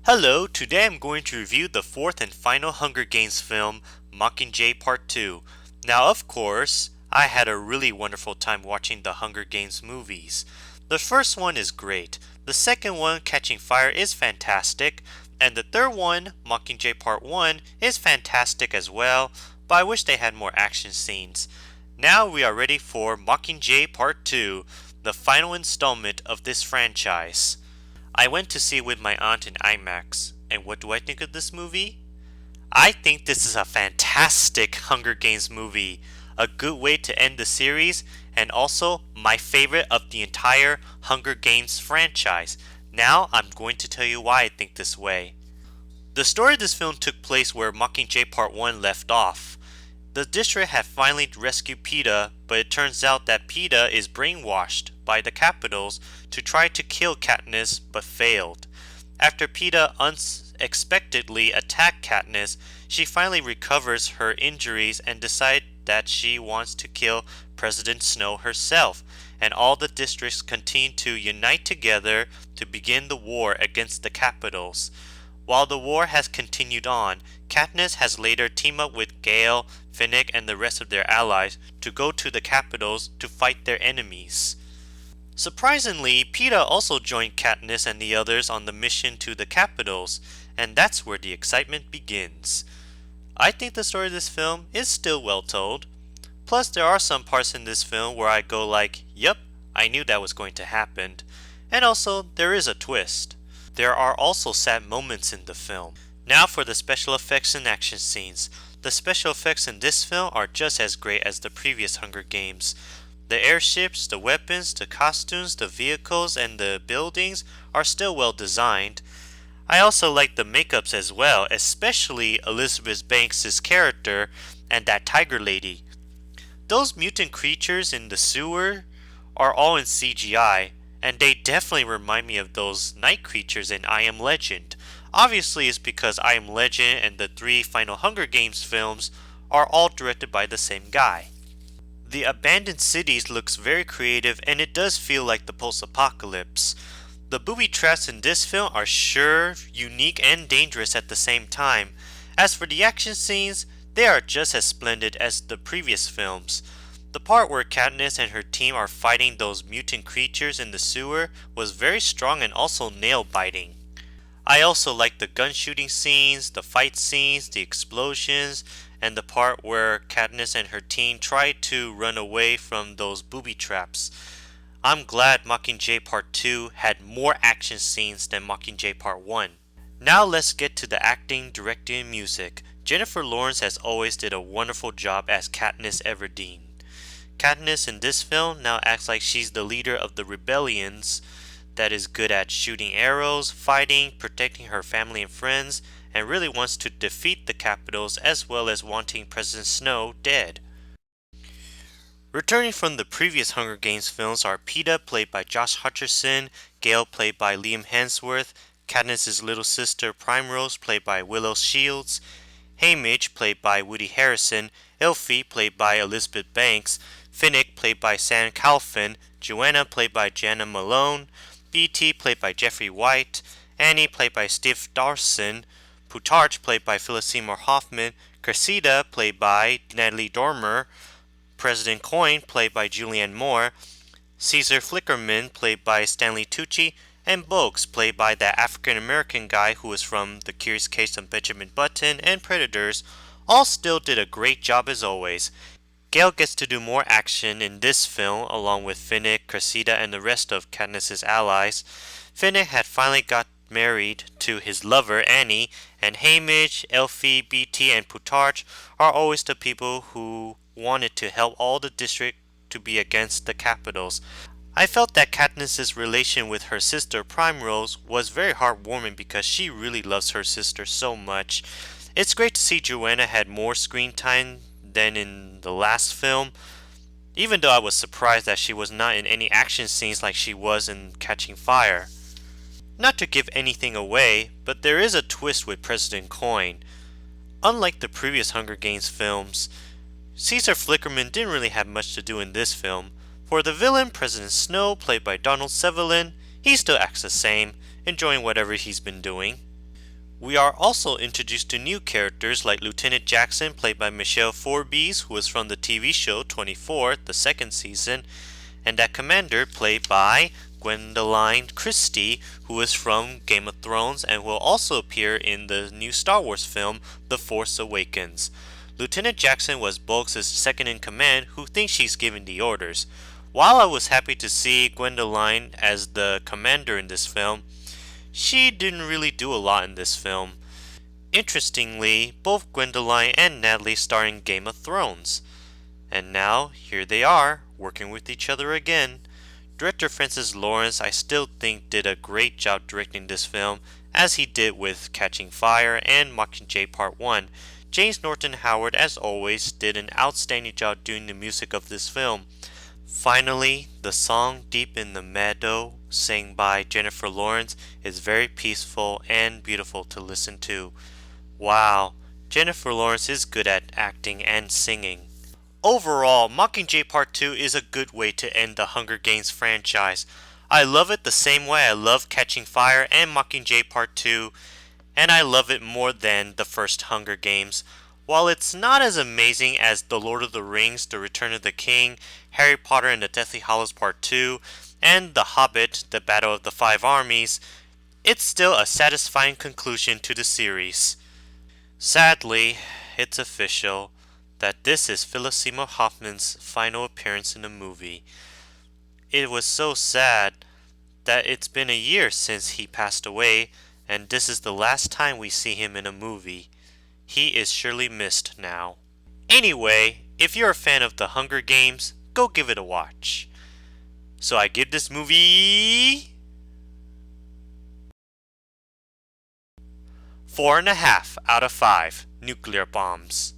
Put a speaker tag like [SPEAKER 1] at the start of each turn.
[SPEAKER 1] Hello, today I'm going to review the fourth and final Hunger Games film, Mockingjay Part 2. Now, of course, I had a really wonderful time watching the Hunger Games movies. The first one is great, the second one, Catching Fire, is fantastic, and the third one, Mockingjay Part 1, is fantastic as well, but I wish they had more action scenes. Now we are ready for Mockingjay Part 2, the final installment of this franchise. I went to see it with my aunt in IMAX, and what do I think of this movie? I think this is a fantastic Hunger Games movie, a good way to end the series, and also my favorite of the entire Hunger Games franchise. Now I'm going to tell you why I think this way. The story of this film took place where Mockingjay Part 1 left off. The district had finally rescued PETA, but it turns out that PETA is brainwashed by the Capitals to try to kill Katniss but failed. After PETA unexpectedly attacked Katniss, she finally recovers her injuries and decides that she wants to kill President Snow herself, and all the districts continue to unite together to begin the war against the Capitals. While the war has continued on, Katniss has later teamed up with Gale, Finnick, and the rest of their allies to go to the Capitals to fight their enemies. Surprisingly, PETA also joined Katniss and the others on the mission to the Capitals, and that's where the excitement begins. I think the story of this film is still well told. Plus, there are some parts in this film where I go like, yep, I knew that was going to happen. And also, there is a twist. There are also sad moments in the film. Now for the special effects and action scenes. The special effects in this film are just as great as the previous Hunger Games. The airships, the weapons, the costumes, the vehicles, and the buildings are still well designed. I also like the makeups as well, especially Elizabeth Banks' character and that tiger lady. Those mutant creatures in the sewer are all in CGI, and they definitely remind me of those night creatures in I Am Legend. Obviously it's because I Am Legend and the three final Hunger Games films are all directed by the same guy. The abandoned cities looks very creative, and it does feel like the post-apocalypse. The booby traps in this film are sure, unique, and dangerous at the same time. As for the action scenes, they are just as splendid as the previous films. The part where Katniss and her team are fighting those mutant creatures in the sewer was very strong and also nail-biting. I also like the gun shooting scenes, the fight scenes, the explosions, and the part where Katniss and her team try to run away from those booby traps. I'm glad Mockingjay Part 2 had more action scenes than Mockingjay Part 1. Now let's get to the acting, directing, and music. Jennifer Lawrence as always did a wonderful job as Katniss Everdeen. Katniss in this film now acts like she's the leader of the rebellions that is good at shooting arrows, fighting, protecting her family and friends, and really wants to defeat the Capitals as well as wanting President Snow dead. Returning from the previous Hunger Games films are PETA played by Josh Hutcherson, Gale played by Liam Hemsworth, Katniss' little sister Primrose played by Willow Shields, Haymitch played by Woody Harrelson, Elfie played by Elizabeth Banks, Finnick played by Sam Calvin, Joanna played by Jana Malone, BT played by Jeffrey White, Annie played by Steve Darson, Plutarch played by Philip Seymour Hoffman, Cressida played by Natalie Dormer, President Coin played by Julianne Moore, Caesar Flickerman played by Stanley Tucci, and Bogues played by that African American guy who is from The Curious Case of Benjamin Button and Predators. All still did a great job as always. Gale gets to do more action in this film along with Finnick, Cressida, and the rest of Katniss' allies. Finnick had finally got married to his lover Annie, and Haymitch, Elfie, BT, and Plutarch are always the people who wanted to help all the district to be against the Capitals. I felt that Katniss' relation with her sister Primrose was very heartwarming because she really loves her sister so much. It's great to see Joanna had more screen time than in the last film, even though I was surprised that she was not in any action scenes like she was in Catching Fire. Not to give anything away, but there is a twist with President Coin. Unlike the previous Hunger Games films, Caesar Flickerman didn't really have much to do in this film. For the villain, President Snow, played by Donald Sutherland, he still acts the same, enjoying whatever he's been doing. We are also introduced to new characters like Lieutenant Jackson, played by Michelle Forbes, who was from the TV show 24, the second season, and that commander, played by Gwendoline Christie, who is from Game of Thrones and will also appear in the new Star Wars film, The Force Awakens. Lieutenant Jackson was Bulks' second in command, who thinks she's giving the orders. While I was happy to see Gwendoline as the commander in this film, she didn't really do a lot in this film. Interestingly, both Gwendoline and Natalie star in Game of Thrones. And now, here they are, working with each other again. Director Francis Lawrence, I still think, did a great job directing this film, as he did with Catching Fire and Mockingjay Part 1. James Norton Howard, as always, did an outstanding job doing the music of this film. Finally, the song Deep in the Meadow, sang by Jennifer Lawrence, is very peaceful and beautiful to listen to. Wow, Jennifer Lawrence is good at acting and singing. Overall, Mockingjay Part 2 is a good way to end the Hunger Games franchise. I love it the same way I love Catching Fire and Mockingjay Part 2, and I love it more than the first Hunger Games. While it's not as amazing as The Lord of the Rings, The Return of the King, Harry Potter and the Deathly Hallows Part 2, and The Hobbit, The Battle of the Five Armies, it's still a satisfying conclusion to the series. Sadly, it's official that this is Philip Seymour Hoffman's final appearance in a movie. It was so sad that it's been a year since he passed away, and this is the last time we see him in a movie. He is surely missed now. Anyway, if you're a fan of The Hunger Games, go give it a watch. So I give this movie 4.5 out of 5 nuclear bombs.